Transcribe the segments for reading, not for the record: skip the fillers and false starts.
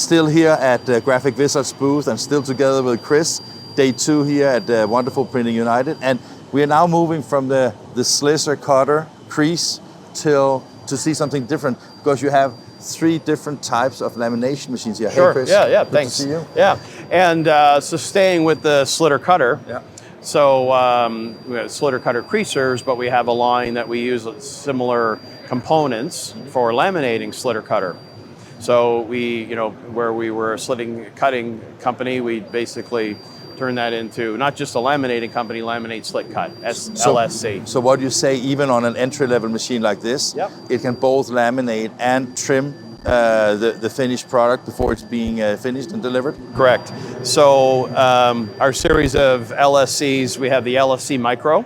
Still here at Graphic Whizard's booth and still together with Chris. Day 2 here at Wonderful Printing United. And we are now moving from the slizzer, cutter, crease to see something different, because you have 3 different types of lamination machines here. Sure. Hey, Chris. Yeah, Good thanks. to see you. Yeah, and so staying with the slitter cutter. Yeah. So we have slitter cutter creasers, but we have a line that we use similar components for laminating slitter cutter. So we, where we were a cutting company, we basically turned that into not just a laminating company, laminate slit cut, LSC. So what you say, even on an entry-level machine like this, Yep. it can both laminate and trim the finished product before it's being finished and delivered? Correct. So our series of LSCs, we have the LSC Micro.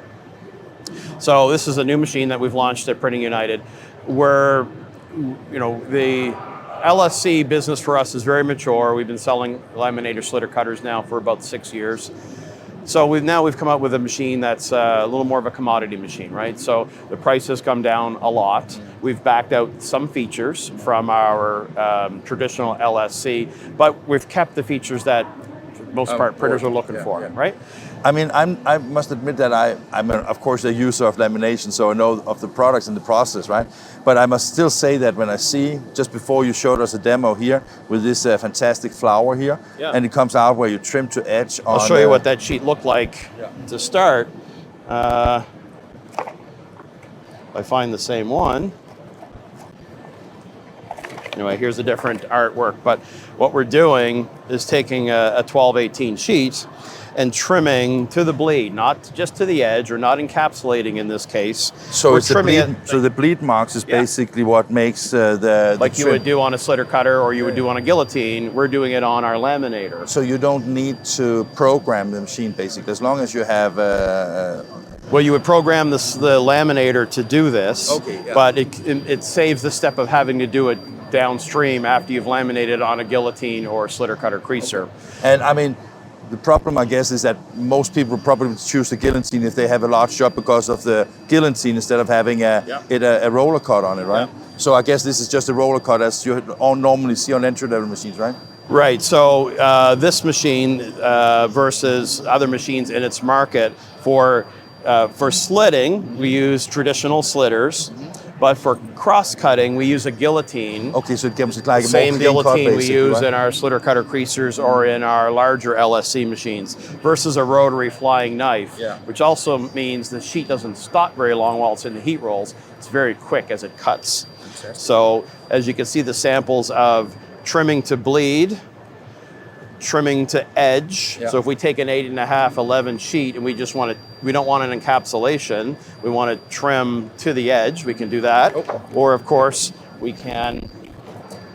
So this is a new machine that we've launched at Printing United, where the LSC business for us is very mature. We've been selling laminator slitter cutters now for about 6 years. So we've come up with a machine that's a little more of a commodity machine, right? So the price has come down a lot. We've backed out some features from our traditional LSC, but we've kept the features that, for the most part, printers are looking for, right? I mean, I must admit that I'm of course a user of lamination, so I know of the products and the process, right? But I must still say that when I see, just before you showed us a demo here with this fantastic flower here, and it comes out where you trim to edge. I'll show you what that sheet looked like to start. If I find the same one. Anyway, here's a different artwork, but what we're doing is taking a 12-18 sheet and trimming to the bleed, not just to the edge, or not encapsulating in this case. So it's the bleed. So the bleed marks is basically what makes the like you would do on a slitter cutter, or you would do on a guillotine. We're doing it on our laminator. So you don't need to program the machine, basically, as long as you have. Well, you would program the laminator to do this, but it saves the step of having to do it downstream after you've laminated on a guillotine or slitter cutter creaser. And I mean, the problem, I guess, is that most people probably would choose the guillotine if they have a large job because of the guillotine instead of having a roller cut on it, right? So I guess this is just a roller cut as you normally see on entry-level machines, right? Right. So this machine versus other machines in its market, for slitting, we use traditional slitters. But for cross-cutting, we use a guillotine. Okay, so it gives like a same guillotine we use right? in our slitter cutter creasers or in our larger LSC machines, versus a rotary flying knife, which also means the sheet doesn't stop very long while it's in the heat rolls. It's very quick as it cuts. So as you can see, the samples of trimming to bleed, trimming to edge. So if we take an 8.5, 11 sheet and we don't want an encapsulation, we want to trim to the edge, we can do that. Or of course, we can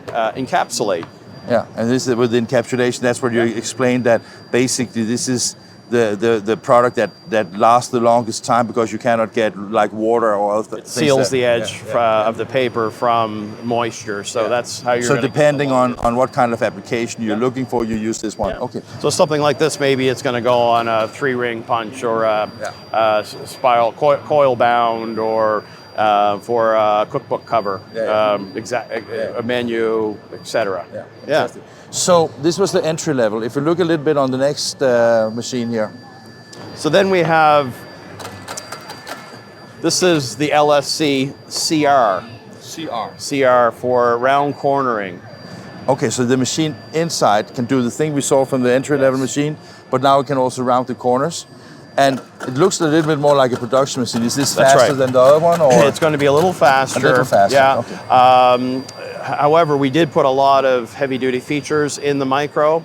encapsulate. Yeah, and this is with the encapsulation, that's where you explained that basically this is the product that lasts the longest time, because you cannot get like water or other things. It seals the edge of the paper from moisture, so that's how you're. So depending on what kind of application you're looking for, you use this one. Okay. So something like this, maybe it's going to go on a 3-ring punch or a spiral coil bound, or for a cookbook cover, a menu, etc. Yeah. So this was the entry level. If you look a little bit on the next machine here. So then we have, this is the LSC CR. CR for round cornering. Okay, so the machine inside can do the thing we saw from the entry level machine, but now it can also round the corners. And it looks a little bit more like a production machine. Is this faster than the other one? Or? It's going to be a little faster. A little faster, yeah. Okay. However, we did put a lot of heavy-duty features in the Micro.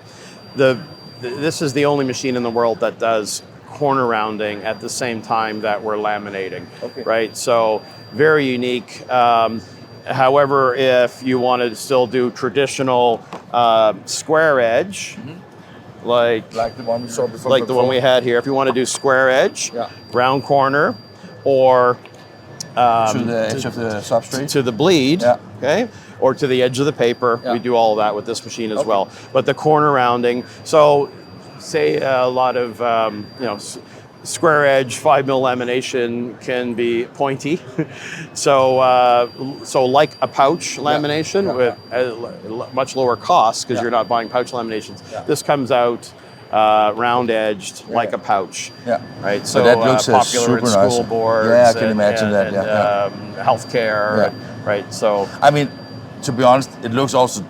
This is the only machine in the world that does corner rounding at the same time that we're laminating, right? So very unique. However, if you want to still do traditional square edge, like the one we saw before. Like the one we had here. If you want to do square edge, round corner, or to the edge of the substrate, to the bleed, okay, or to the edge of the paper. We do all of that with this machine as well. But the corner rounding, so say a lot of square edge 5mm lamination can be pointy. So like a pouch lamination with a much lower cost because you're not buying pouch laminations. This comes out round edged like a pouch. Right. So that looks popular in super school nice. boards. Yeah, I can imagine that. Healthcare. Right. So I mean, to be honest, it looks also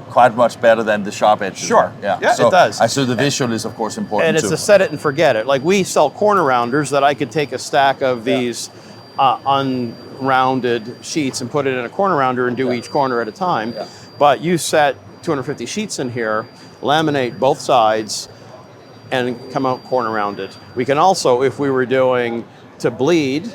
quite much better than the sharp edges. Sure. Yeah, so it does. I see the visual is of course important and it's too. a set it and forget it. Like we sell corner rounders that I could take a stack of these unrounded sheets and put it in a corner rounder and do each corner at a time. But you set 250 sheets in here, laminate both sides, and come out corner rounded. We can also, if we were doing to bleed,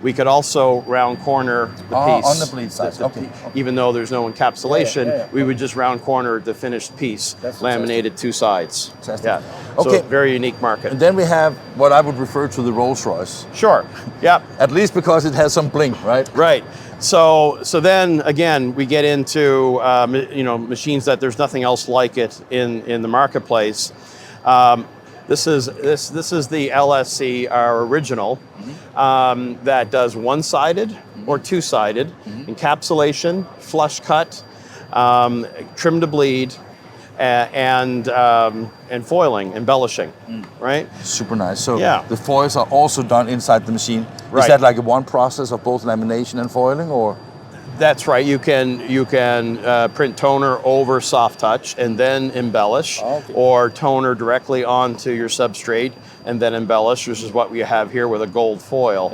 we could also round corner the piece. On the bleed side, okay. Even though there's no encapsulation, we would just round corner the finished piece, laminated two sides. Fantastic. So very unique market. And then we have what I would refer to the Rolls Royce. Sure, At least because it has some bling, right? Right. So then again, we get into machines that there's nothing else like it in the marketplace. This is the LSC, our original, that does one-sided or two-sided encapsulation, flush cut, trim to bleed, and foiling, embellishing, right? Super nice. So Yeah. the foils are also done inside the machine. Right. Is that like a one process of both lamination and foiling, or? That's right. You can print toner over soft touch and then embellish, or toner directly onto your substrate and then embellish, which is what we have here with a gold foil.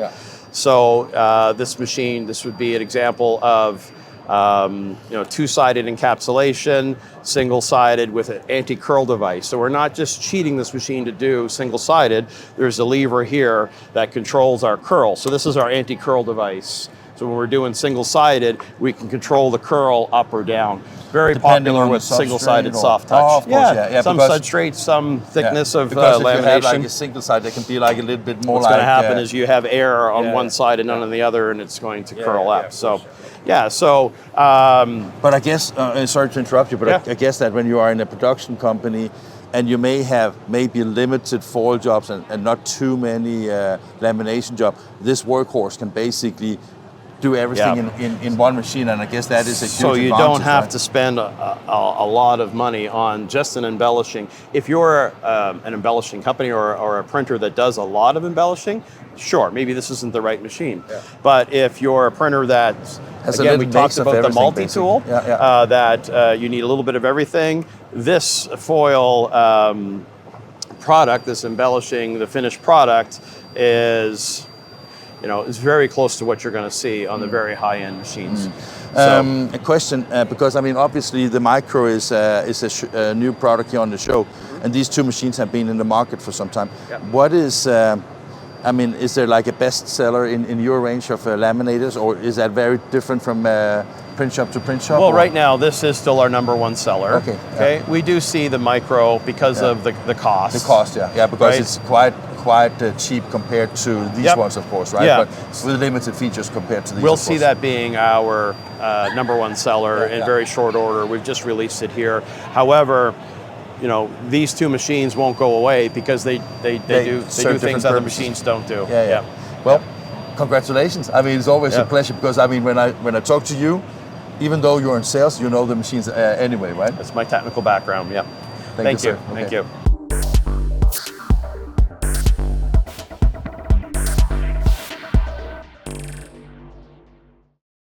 So this machine, this would be an example of two-sided encapsulation, single-sided with an anti-curl device. So we're not just cheating this machine to do single-sided. There's a lever here that controls our curl. So this is our anti-curl device. So when we're doing single-sided, we can control the curl up or down. Very popular with single-sided soft touch. Oh, of course, some substrate, some thickness of because if lamination. you have like a single side, it can be like a little bit more. What's going to happen is you have air on one side and none on the other, and it's going to curl up. But I guess, sorry to interrupt you, but I guess that when you are in a production company and you may have maybe limited foil jobs and not too many lamination jobs, this workhorse can basically do everything in one machine, and I guess that is a huge advantage. So you don't have to spend a lot of money on just an embellishing. If you're an embellishing company or a printer that does a lot of embellishing, sure, maybe this isn't the right machine. But if you're a printer that, again, we talked about the multi-tool, that you need a little bit of everything, this foil product, this embellishing, the finished product is very close to what you're going to see on the very high-end machines. A question, because I mean, obviously the Micro is a new product here on the show, and these two machines have been in the market for some time. What is, is there like a best seller in your range of laminators, or is that very different from print shop to print shop? Well, right now this is still our number one seller. Okay. We do see the Micro because of the cost. The cost, because it's quite cheap compared to these ones, of course, right? But with limited features compared to these. We'll see that being our number one seller in very short order. We've just released it here. However, these two machines won't go away because they do things other machines don't do. Well, congratulations. I mean, it's always a pleasure because I mean, when I talk to you, even though you're in sales, you know the machines anyway, right? That's my technical background. Thank you. Sir. Thank you.